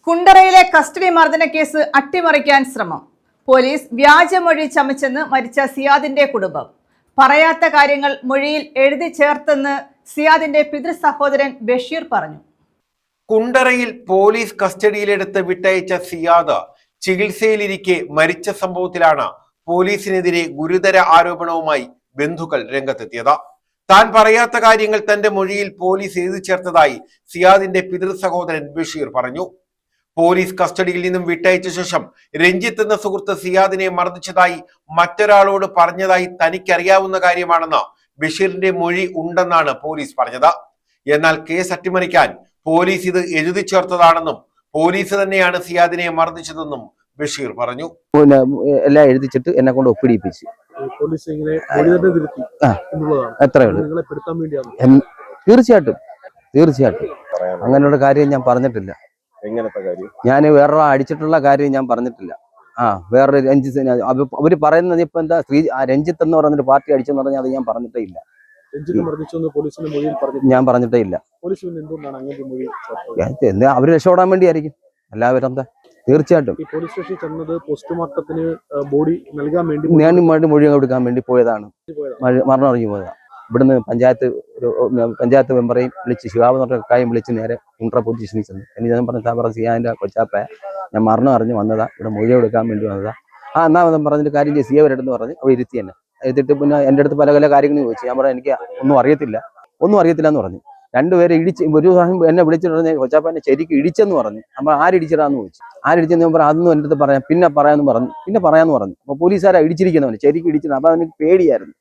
കുണ്ടറയിലെ custody മർദ്ദന case അട്ടിമറിക്കാൻ ശ്രമം. Police വ്യാജമൊഴി ചമച്ചെന്ന് മരിച്ച സിയാദിന്റെ കുടുംബം. പറയാത്ത കാര്യങ്ങൾ മൊഴിയിൽ എഴുതി ചേർത്തെന്ന് സിയാദിന്റെ പിതൃ സഹോദരൻ ബഷീർ പറഞ്ഞു. കുണ്ടറയിൽ പോലീസ് കസ്റ്റഡിയിലെടുത്ത് വിട്ടയച്ച സിയാദ് ചികിത്സയിലിരിക്കെ മരിച്ച സംഭവത്തിലാണ് പോലീസിനെതിരെ ഗുരുതര ആരോപണവുമായി ബന്ധുക്കൾ രംഗത്തെത്തിയത്. താൻ പറയാത്ത കാര്യങ്ങൾ തന്റെ മൊഴിയിൽ പോലീസ് എഴുതി ചേർത്തതായി സിയാദിന്റെ പിതൃ സഹോദരൻ ബഷീർ പറഞ്ഞു. പോലീസ് കസ്റ്റഡിയിൽ നിന്നും വിട്ടയച്ച ശേഷം രഞ്ജിത്ത് എന്ന സുഹൃത്ത് സിയാദിനെ മർദ്ദിച്ചതായി മറ്റൊരാളോട് പറഞ്ഞതായി തനിക്കറിയാവുന്ന കാര്യമാണെന്ന് ബഷീറിന്റെ മൊഴി ഉണ്ടെന്നാണ് പോലീസ് പറഞ്ഞത്. എന്നാൽ കേസ് അട്ടിമറിക്കാൻ പോലീസ് ഇത് എഴുതി ചേർത്തതാണെന്നും പോലീസ് തന്നെയാണ് സിയാദിനെ മർദ്ദിച്ചതെന്നും ബഷീർ പറഞ്ഞു. എല്ലാം എഴുതിച്ചിട്ട് എന്നെ കൊണ്ട് ഒപ്പിടിപ്പിച്ചു. തീർച്ചയായിട്ടും തീർച്ചയായിട്ടും അങ്ങനെയുള്ള കാര്യം ഞാൻ പറഞ്ഞിട്ടില്ല. ഞാൻ വേറെ അടിച്ചിട്ടുള്ള കാര്യം ഞാൻ പറഞ്ഞിട്ടില്ല. വേറൊരു രഞ്ജിത്ത് അവര് പറയുന്നത് ഇപ്പൊ എന്താ രഞ്ജിത്ത് എന്ന് പറയുന്നൊരു പാർട്ടി അടിച്ചെന്ന് പറഞ്ഞാൽ അത് ഞാൻ പറഞ്ഞിട്ടേ ഇല്ല. ഞാൻ പറഞ്ഞിട്ടേ ഇല്ല. അവര് രക്ഷപ്പെടാൻ വേണ്ടിയായിരിക്കും. എല്ലാവരും എന്താ തീർച്ചയായിട്ടും ഞാൻ മൊഴി കൊടുക്കാൻ വേണ്ടി പോയതാണ്. മരണം അറിഞ്ഞു പോയതാണ്. ഇവിടുന്ന് പഞ്ചായത്ത് മെമ്പറേയും വിളിച്ച് ശിവാബ് എന്ന് പറഞ്ഞ കാര്യം വിളിച്ച് നേരെ കുണ്ടറ പോലീസ് സ്റ്റേഷനിൽ ചെന്നു. എനിക്ക് ഞാൻ പറഞ്ഞ സിയാന്റെ കൊച്ചാപ്പ ഞാൻ മരണം അറിഞ്ഞ് വന്നതാ, ഇവിടെ മൊഴി കൊടുക്കാൻ വേണ്ടി വന്നതാ. എന്നാ പറഞ്ഞിട്ട് കാര്യം ചെയ്ത് സിയവരെടുത്ത് പറഞ്ഞ് അവിടെ ഇരുത്തി തന്നെ എത്തിയിട്ട് പിന്നെ എൻ്റെ അടുത്ത് പല പല കാര്യങ്ങൾ ചോദിച്ചു. ഞാൻ പറഞ്ഞു എനിക്ക് ഒന്നും അറിയത്തില്ല എന്ന് പറഞ്ഞു. രണ്ടുപേരെ ഇടിച്ച് ഒരു പ്രാവശ്യം എന്നെ വിളിച്ചിട്ട് പറഞ്ഞ് കൊച്ചാപ്പ എന്നെ ശരിക്കും ഇടിച്ചെന്ന് പറഞ്ഞു. നമ്മൾ ആരിടിച്ചതാന്ന് ചോദിച്ചു. ആരിടിച്ചെന്ന് പറഞ്ഞു അതൊന്നും എൻ്റെ അടുത്ത് പറയാം പിന്നെ പറയാന്ന് പറഞ്ഞു. അപ്പൊ പോലീസുകാരാ ഇടിച്ചിരിക്കുന്നവന് ശരിക്കും ഇടിച്ചത്. അപ്പൊ അവന് പേടിയായിരുന്നു.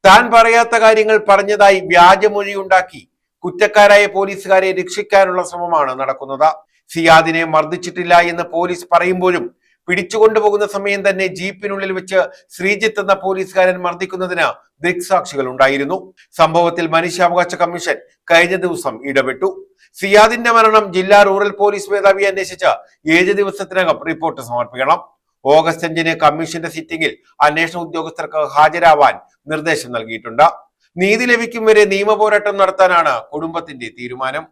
താൻ പറയാത്ത കാര്യങ്ങൾ പറഞ്ഞതായി വ്യാജമൊഴി ഉണ്ടാക്കി കുറ്റക്കാരായ പോലീസുകാരെ രക്ഷിക്കാനുള്ള ശ്രമമാണ് നടക്കുന്നത്. സിയാദിനെ മർദ്ദിച്ചിട്ടില്ല എന്ന് പോലീസ് പറയുമ്പോഴും പിടിച്ചുകൊണ്ടുപോകുന്ന സമയം തന്നെ ജീപ്പിനുള്ളിൽ വെച്ച് ശ്രീജിത്ത് എന്ന പോലീസുകാരൻ മർദ്ദിക്കുന്നതിന് ദൃക്സാക്ഷികൾ ഉണ്ടായിരുന്നു. സംഭവത്തിൽ മനുഷ്യാവകാശ കമ്മീഷൻ കഴിഞ്ഞ ദിവസം ഇടപെട്ടു. സിയാദിന്റെ മരണം ജില്ലാ റൂറൽ പോലീസ് മേധാവി അന്വേഷിച്ച് 7 ദിവസത്തിനകം റിപ്പോർട്ട് സമർപ്പിക്കണം. ഓഗസ്റ്റ് 5-ന് കമ്മീഷന്റെ സിറ്റിംഗിൽ അന്വേഷണ ഉദ്യോഗസ്ഥർക്ക് ഹാജരാവാൻ നിർദ്ദേശം നൽകിയിട്ടുണ്ട്. നീതി ലഭിക്കും വരെ നിയമ പോരാട്ടം നടത്താനാണ് കുടുംബത്തിന്റെ തീരുമാനം.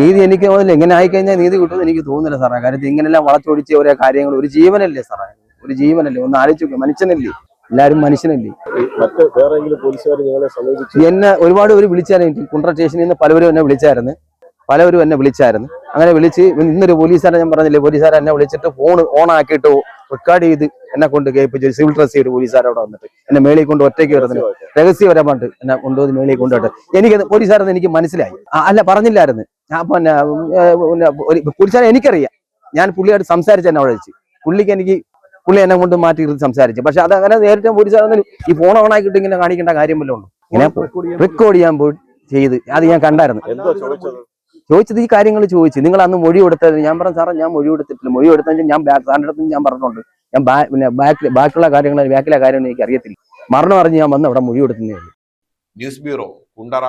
നീതി എനിക്ക് തോന്നുന്നില്ല. ഇങ്ങനെ ആയിക്കഴിഞ്ഞാൽ നീതി കിട്ടുമെന്ന് എനിക്ക് തോന്നുന്നില്ല സാറേ. കാര്യത്തിൽ ഇങ്ങനെല്ലാം വളച്ചൊടിച്ച് ഓരോ കാര്യങ്ങൾ ഒരു ജീവനല്ലേ സാറേ, ഒരു ജീവനല്ലേ. ഒന്ന് ആലോചിച്ചു, മനുഷ്യനല്ലേ, എല്ലാവരും മനുഷ്യനല്ലേ. എന്നെ ഒരുപാട് പേര് വിളിച്ചായിരുന്നു. കുണ്ടറ സ്റ്റേഷനിൽ നിന്ന് പലവരും എന്നെ വിളിച്ചായിരുന്നു. അങ്ങനെ വിളിച്ച് ഇന്നൊരു പോലീസുകാരെ ഞാൻ പറഞ്ഞില്ലേ, പോലീസുകാരെ എന്നെ വിളിച്ചിട്ട് ഫോൺ ഓൺ ആക്കിയിട്ട് റെക്കോർഡ് ചെയ്ത് എന്നെ കൊണ്ട് കേൾപ്പിച്ചു. സിവിൽ ഡ്രസ് ചെയ്ത് പോലീസുകാരോടെ വന്നിട്ട് എന്നെ മേളിൽ കൊണ്ട് ഒറ്റയ്ക്ക് വരുന്നത് രഹസ്യപരമായിട്ട് എന്നെ കൊണ്ടുപോയി മേളിൽ കൊണ്ടുപോയിട്ട് എനിക്ക് പോലീസുകാരെന്ന് എനിക്ക് മനസ്സിലായി. അല്ല പറഞ്ഞില്ലായിരുന്നു. ഞാൻ പിന്നെ പോലീസുകാരെ എനിക്കറിയാം. ഞാൻ പുള്ളിയായിട്ട് സംസാരിച്ച് എന്നെ അവിടെ വെച്ച് പുള്ളി എന്നെ കൊണ്ട് മാറ്റി സംസാരിച്ചു. പക്ഷെ അതങ്ങനെ നേരിട്ട് പോലീസുകാരൊന്നും ഈ ഫോൺ ഓൺ ആക്കിയിട്ട് ഇങ്ങനെ കാണിക്കേണ്ട കാര്യം വല്ലതും ഉണ്ടോ? ഇങ്ങനെ റെക്കോർഡ് ചെയ്യാൻ പോയി ചെയ്ത് അത് ഞാൻ കണ്ടായിരുന്നു. ചോദിച്ചത് ഈ കാര്യങ്ങൾ ചോദിച്ചു. നിങ്ങൾ അന്ന് മൊഴി കൊടുത്തത് ഞാൻ പറഞ്ഞു സാറേ ഞാൻ മൊഴി കൊടുത്തിട്ടില്ല. മൊഴി കൊടുത്തെങ്കിൽ ഞാൻ സാറിൻ്റെ അടുത്ത് ഞാൻ പറഞ്ഞിട്ടുണ്ട്. ഞാൻ ബാക്കിലെ കാര്യങ്ങൾ എനിക്ക് അറിയത്തില്ല. മരണം അറിഞ്ഞ് ഞാൻ വന്ന് അവിടെ മൊഴി കൊടുക്കുന്നേ ഉള്ളൂ. News bureau, Kundara.